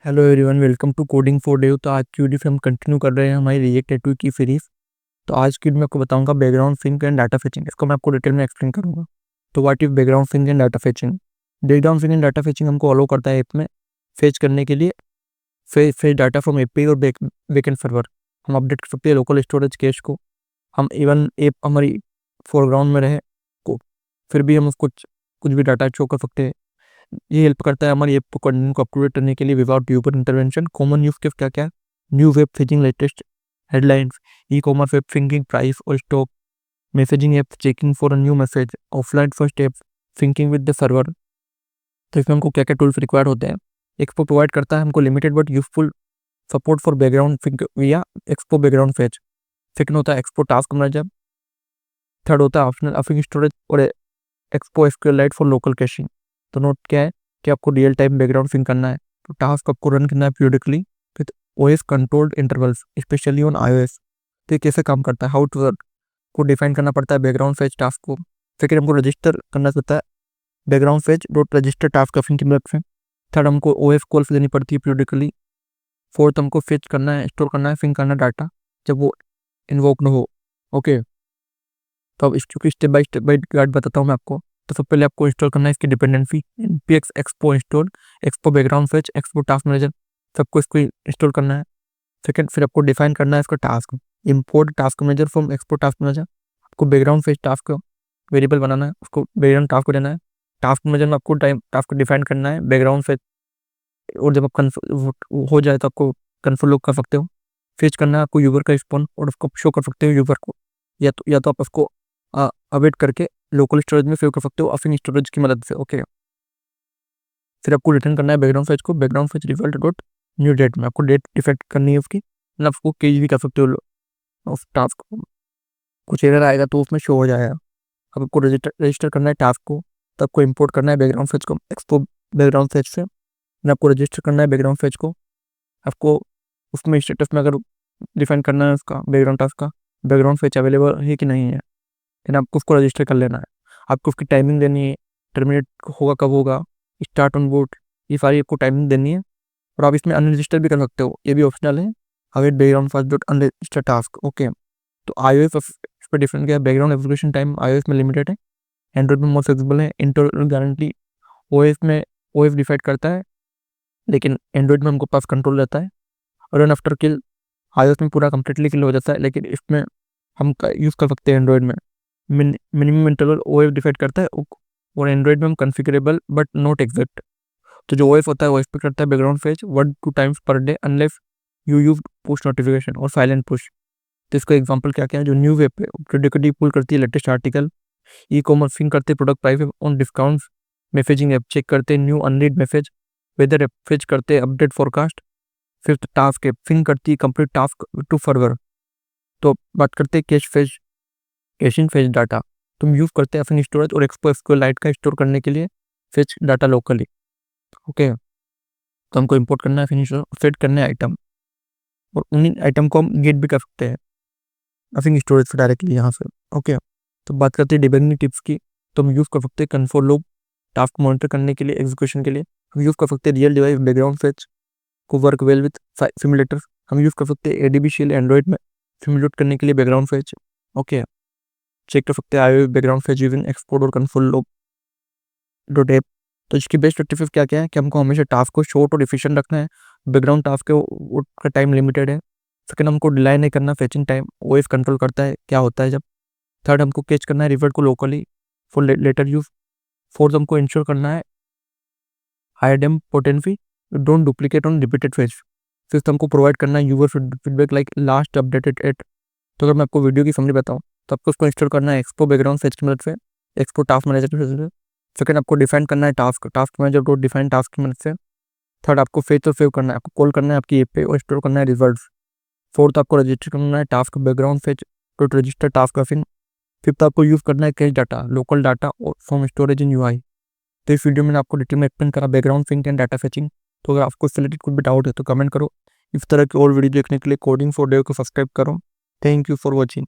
Hello everyone, welcome to coding for dev. तो आज की वीडियो से हम कंटिन्यू कर रहे हैं हमारी रिएक्ट टैटू की सीरीज। तो आज की वीडियो में आपको बताऊंगा background sync and data fetching. इसको मैं आपको डिटेल में एक्सप्लेन करूंगा। तो what is background sync and data fetching? Background sync and data fetching हमको अलाउ करता है ऐप में फेच करने के लिए फेच डाटा फ्रॉम एपीआई और बैकएंड सर्वर। हम अपडेट कर सकते हैं लोकल स्टोरेज कैश को। हम इवन ऐप हमारी फोरग्राउंड में रहे को फिर भी हम उसको कुछ भी डाटा शो कर सकते हैं। ये हेल्प करता है हमारी ऐप को कंटेंट को अपडेट करने के लिए without user intervention. Common use case क्या क्या है? New web fetching, latest headlines, e commerce web syncing, price और stock, messaging app checking for a new message, offline first app syncing with the server. तो इसमें हमको क्या क्या tools required होते हैं? एक्सपो प्रोवाइड करता है हमको limited but useful support for background sync via Expo background fetch. Second होता है एक्सपो टास्क मैनेजर। थर्ड होता है ऑप्शनल अफिंग स्टोरेज और Expo SQLite for local caching. तो नोट क्या है कि आपको रियल टाइम बैकग्राउंड सिंक करना है, तो टास्क आपको रन करना है periodically with OS controlled intervals, specially on iOS. तो ये कैसे काम करता है? हाउ टू वर्क को डिफाइन करना पड़ता है बैकग्राउंड फेच टास्क को। फिर हमको रजिस्टर करना पड़ता है background fetch dot register task अफिंग की मदद से। थर्ड हमको ओएस कॉल्स देनी पड़ती है पीरियडिकली। फोर्थ हमको फेच करना है, स्टोर करना है, सिंक करना है डाटा जब वो इन्वोक न हो। ओके, तो अब इसकी स्टेप बाय गाइड बताता हूँ मैं आपको। तो सबसे पहले आपको इंस्टॉल करना है इसकी dependency npx expo install, expo background fetch, expo task manager, सबको इसको इंस्टॉल करना है। सेकंड, फिर आपको डिफाइन करना है इसका task, import task manager from expo task manager. आपको बैकग्राउंड फेच टास्क वेरिएबल बनाना है, उसको बैकग्राउंड टास्क को देना है। टास्क मैनेजर में आपको टाइम टास्क को डिफाइन करना है बैकग्राउंड फेच, और जब आप हो जाए तो आपको कंसोल लॉग कर सकते हो। फेच करना है आपको यूजर का रिस्पॉन्स और उसको शो कर सकते हो यूजर को, या तो आप उसको अवेट करके लोकल स्टोरेज में सेव कर सकते हो अफिंग स्टोरेज की मदद से। ओके, फिर आपको रिटर्न करना है बैकग्राउंड फेच को, background fetch result dot new date में आपको डेट डिफेक्ट करनी है उसकी, मतलब आपको केज भी कर सकते हो उस टास्क को। कुछ एरर आएगा तो उसमें शो हो जाएगा। अब आपको रजिस्टर करना है टास्क को, तो आपको इम्पोर्ट करना है बैकग्राउंड फेच को एक्सपो बैकग्राउंड फेच से, आपको रजिस्टर करना है बैकग्राउंड फेच को। आपको उसमें स्टेटस में अगर डिफाइन करना है उसका बैकग्राउंड टास्क का बैकग्राउंड फेच अवेलेबल है कि नहीं है, लेकिन आपको उसको रजिस्टर कर लेना है। आपको उसकी टाइमिंग देनी है, टर्मिनेट होगा कब होगा, स्टार्ट ऑन बोट, ये सारी आपको टाइमिंग देनी है। और आप इसमें अनरजिस्टर भी कर सकते हो, ये भी ऑप्शनल है। Await background first dot unregister task. Okay, तो iOS इस पर डिफरेंट क्या है? बैकग्राउंड एप्लीकेशन टाइम iOS में लिमिटेड है, एंड्रॉइड में मोर फ्लेक्सिबल है। इंटरनल गारंटी OS में OS डिसाइड करता है, लेकिन एंड्रॉइड में हमको पास कंट्रोल रहता है। और रन आफ्टर किल iOS में पूरा कम्प्लीटली किल हो जाता है, लेकिन इसमें हम यूज़ कर सकते हैं एंड्रॉइड में। मिनिमम इंटरवल ओएस डिसाइड करता है, और एंड्रॉइड में हम कॉन्फ़िगरेबल बट नॉट एग्जैक्ट। तो जो ओएस होता है वो एक्सपेक्ट करता है background fetch 1-2 times per day unless you use push notification और साइलेंट पुश। तो इसका एग्जांपल क्या क्या है? जो न्यू वेब पे प्रेडिक्टिव पुल करती है latest article, e commerce sync करते product price on discounts, messaging app check करते new unread message, weather app fetch करते update forecast. Fifth, task app sync करती है कंप्लीट टास्क टू सर्वर। तो बात करते हैं cash fetch, caching fetch data तुम यूज करते हैं अपनी स्टोरेज और एक्सपो एसक्यूएलआइट का स्टोर करने के लिए फेच डाटा लोकली। ओके, तो हमको इंपोर्ट करना है, फिनिश सेट करने आइटम, और उन्हीं आइटम को हम गेट भी कर सकते हैं अपनी स्टोरेज से डायरेक्टली यहाँ से। ओके, तो बात करते हैं डिबगिंग टिप्स की। तो हम यूज़ कर सकते हैं कंसोल लॉग टास्क मॉनिटर करने के लिए, एग्जीक्यूशन के लिए। हम यूज़ कर सकते हैं रियल डिवाइस बैकग्राउंड फेच को वर्क वेल विथ सिमुलेटर। हम यूज़ कर सकते हैं एडीबी शील एंड्रॉइड में सिमुलेट करने के लिए बैकग्राउंड फेच। ओके, चेक कर सकते हैं iOS background fetch using export और कंसोल लॉग डॉट ऐप। तो इसकी बेस्ट प्रैक्टिस क्या क्या है कि हमको हमेशा टास्क को शॉर्ट और एफिशिएंट रखना है। बैकग्राउंड टास्क का टाइम लिमिटेड है। सेकंड, हमको डिले नहीं करना, फेचिंग टाइम ओएस कंट्रोल करता है क्या होता है जब। थर्ड, हमको कैच करना है रिवर्ट को locally for later use. Fourth, हमको इंश्योर करना है idempotency don't duplicate on repeated fetch. Fifth, हमको प्रोवाइड करना है user feedback like last updated at. तो अगर मैं आपको वीडियो की समरी बताऊँ तो आपको उसको इंस्टॉल करना है एक्सपो बैकग्राउंड फेच की मदद से, एक्सपो टास्क मैनेजर की मदद से। सेकंड, आपको डिफाइन करना है task manager dot define task की मदद से। थर्ड, आपको फेच और सेव करना है, आपको कॉल करना है आपकी ऐप पे और स्टोर करना है रिजल्ट। फोर्थ, आपको रजिस्टर करना है task background fetch dot register task अफिंग। फिफ्थ, आपको यूज़ करना है कैश डाटा, लोकल डाटा और फ्रॉम स्टोरेज इन यूआई। तो इस वीडियो में आपको डिटेल में एक्सप्लेन करा background sync and data fetching. तो अगर आपको इससे रिलेटेड कुछ भी डाउट है तो कमेंट करो। इस तरह की और वीडियो देखने के लिए कोडिंग फॉर डेव को सब्सक्राइब करो। Thank you for watching.